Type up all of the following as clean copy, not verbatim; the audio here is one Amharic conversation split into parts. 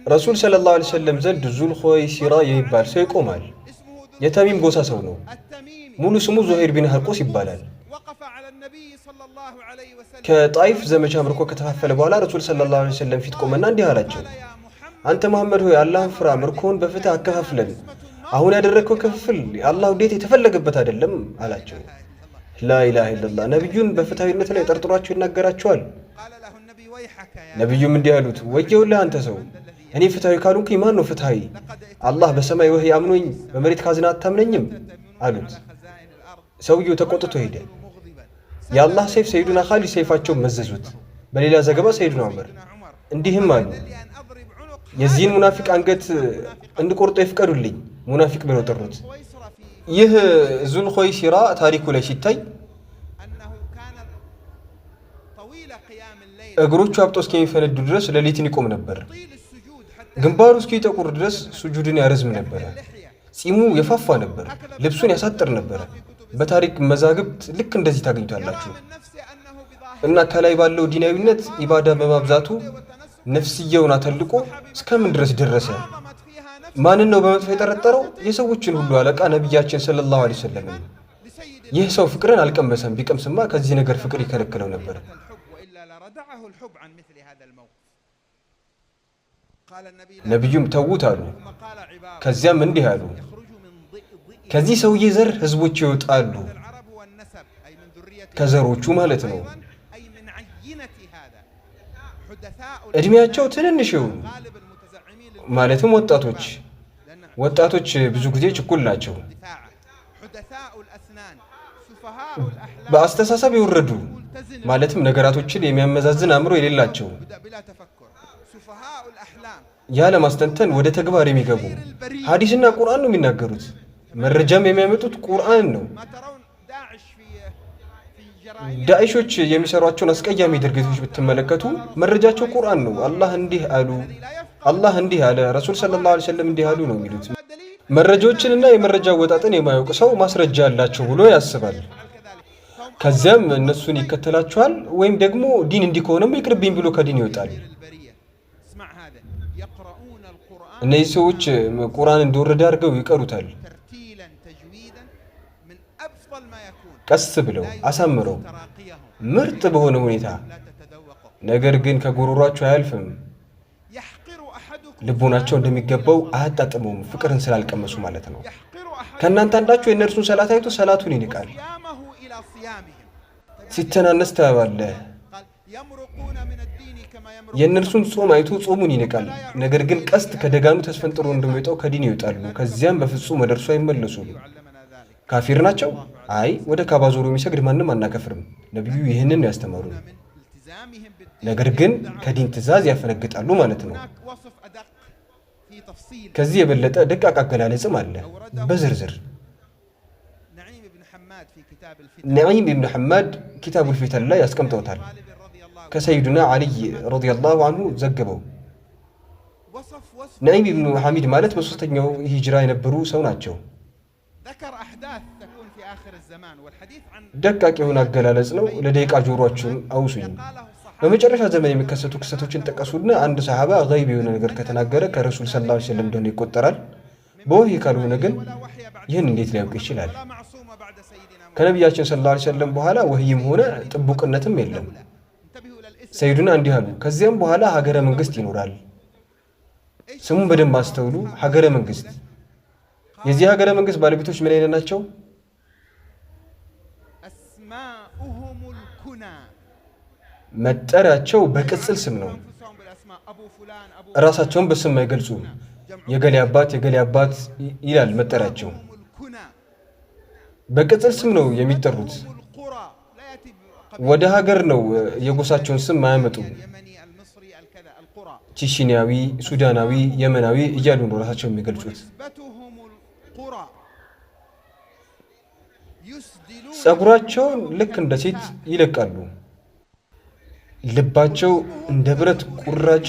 ረሱል ሰለላሁ ዐለይሂ ወሰለም ዘንድ ዙልኹወይሲራ የሚባል ሰው ይቆማል። የተሚም ጎሳ ሰው ነው። ሙሉ ስሙ ዙሄር ቢን ሀርቆስ ይባላል። ከጣይፍ ዘመቻ ምርኮ ከተፋፈለ በኋላ ረሱል ሰለላሁ ዐለይሂ ወሰለም ፊት ቆመና እንዲህ አላቸው፣ አንተ መሐመድ ሆይ አላህን ፍራ፣ ምርኮን በፍትህ አከፋፍለን። አሁን ያደረግከው ክፍፍል የአላህ ውዴታ የተፈለገበት አይደለም አላቸው። ላኢላሃ ኢለላህ። ነቢዩን በፍትሃዊነት ላይ ጠርጥሯቸው ይናገራቸዋል። ነቢዩም እንዲህ አሉት፣ ወየውልህ አንተ ሰው፣ እኔ ፍትሃዊ ካልሆንኩኝ ማን ነው ፍትሃዊ? አላህ በሰማይ ወህይ አምኖኝ በመሬት ካዝና አታምነኝም አሉት። ሰውየው ተቆጥቶ ሄደ። የአላህ ሰይፍ ሰይዱና ኻሊድ ሰይፋቸውን መዘዙት። በሌላ ዘገባ ሰይዱና ዑመር እንዲህም አሉ፣ የዚህን ሙናፊቅ አንገት እንድቆርጦ ይፍቀዱልኝ። ሙናፊቅ ብለው ጠሩት። ይህ ዙልኹወይሲራ ታሪኩ ላይ ሲታይ እግሮቹ አብጦ እስከሚፈነዱ ድረስ ሌሊትን ይቆም ነበር። ግንባሩ እስኪጠቁር ድረስ ሱጁድን ያረዝም ነበር። ጺሙ የፋፋ ነበር። ልብሱን ያሳጥር ነበር። በታሪክ መዛግብት ልክ እንደዚህ ታገኙታላችሁ። እና ከላይ ባለው ዲናዊነት ኢባዳ በማብዛቱ ነፍስየውን አተልቆ እስከምን ድረስ ደረሰ? ማንን ነው በመጥፎ የጠረጠረው? የሰዎችን ሁሉ አለቃ ነቢያችን ሰለላሁ ዐለይሂ ወሰለም። ይህ ሰው ፍቅርን አልቀመሰም። ቢቀምስማ ከዚህ ነገር ፍቅር ይከለክለው ነበር። ነቢዩም ተዉት አሉ። ከዚያም እንዲህ አሉ፣ ከዚህ ሰውዬ ዘር ህዝቦች ይወጣሉ። ከዘሮቹ ማለት ነው። እድሜያቸው ትንንሽ ይሁኑ ማለትም ወጣቶች ብዙ ጊዜ ችኩል ናቸው። በአስተሳሰብ የወረዱ ማለትም ነገራቶችን የሚያመዛዝን አእምሮ የሌላቸው፣ ያለ ማስተንተን ወደ ተግባር የሚገቡ፣ ሐዲስና ቁርአን ነው የሚናገሩት። መረጃም የሚያመጡት ቁርአን ነው። ዳኢሾች የሚሰሯቸውን አስቀያሚ ድርጊቶች ብትመለከቱ መረጃቸው ቁርአን ነው። አላህ እንዲህ አለ፣ ረሱል ሰለላሁ ዐለይሂ ወሰለም እንዲህ አሉ ነው የሚሉት። መረጃዎችንና የመረጃ አወጣጥን የማያውቅ ሰው ማስረጃ አላቸው ብሎ ያስባል። ከዚያም እነሱን ይከተላቸዋል። ወይም ደግሞ ዲን እንዲህ ከሆነም ይቅርብኝ ብሎ ከዲን ይወጣል። እነዚህ ሰዎች ቁርአን እንደወረደ አድርገው ይቀሩታል፣ ቀስ ብለው አሳምረው ምርጥ በሆነ ሁኔታ። ነገር ግን ከጉሮሯቸው አያልፍም። ልቦናቸው እንደሚገባው አያጣጥመውም፣ ፍቅርን ስላልቀመሱ ማለት ነው። ከእናንተ አንዳችሁ የእነርሱን ሰላት አይቶ ሰላቱን ይንቃል። ሲተናነስ ታያለህ። የእነርሱን ጾም አይቶ ጾሙን ይንቃል። ነገር ግን ቀስት ከደጋኑ ተስፈንጥሮ እንደሚወጣው ከዲን ይወጣሉ። ከዚያም በፍጹም ወደ እርሱ አይመለሱም። ካፊር ናቸው? አይ ወደ ካባ ዞሮ የሚሰግድ ማንም አናከፍርም። ነቢዩ ይህንን ነው ያስተማሩ። ነገር ግን ከዲን ትእዛዝ ያፈነግጣሉ ማለት ነው። ከዚህ የበለጠ ደቃቅ አገላለጽም አለ በዝርዝር። ነዒም ኢብኑ ሐማድ ኪታቡል ፊተን ላይ ያስቀምጠውታል። ከሰይዱና ዓሊይ ረዲየላሁ አንሁ ዘገበው። ነዒም ኢብኑ ሐሚድ ማለት በሶስተኛው ሂጅራ የነበሩ ሰው ናቸው። ደቃቅ የሆነ አገላለጽ ነው። ለደቂቃ ጆሮአችሁን አውሱኝ። በመጨረሻ ዘመን የሚከሰቱ ክስተቶችን ጠቀሱና አንድ ሰሃባ ገይብ የሆነ ነገር ከተናገረ ከረሱል ሰለላሁ ዐለይሂ ወሰለም እንደሆነ ይቆጠራል። በወህይ ካልሆነ ግን ይህን እንዴት ሊያውቅ ይችላል? ከነቢያችን ሰለላሁ ዐለይሂ ወሰለም በኋላ ወህይም ሆነ ጥቡቅነትም የለም። ሰይዱና እንዲህ አሉ፣ ከዚያም በኋላ ሀገረ መንግስት ይኖራል። ስሙን በደንብ አስተውሉ። ሀገረ መንግስት። የዚህ ሀገረ መንግስት ባለቤቶች ምን አይነት ናቸው? መጠሪያቸው በቅጽል ስም ነው። እራሳቸውን በስም አይገልጹም። የገሌ አባት ይላል መጠሪያቸው። በቅጽል ስም ነው የሚጠሩት። ወደ ሀገር ነው የጎሳቸውን ስም ማያመጡ። ቺሽኒያዊ፣ ሱዳናዊ፣ የመናዊ እያሉ ነው ራሳቸው የሚገልጹት። ጸጉራቸውን ልክ እንደ ሴት ይለቃሉ። ልባቸው እንደ ብረት ቁራጭ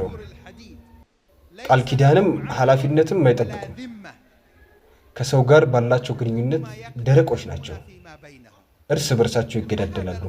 ነው። ቃል ኪዳንም ኃላፊነትም አይጠብቁም። ከሰው ጋር ባላቸው ግንኙነት ደረቆች ናቸው። እርስ በርሳቸው ይገዳደላሉ።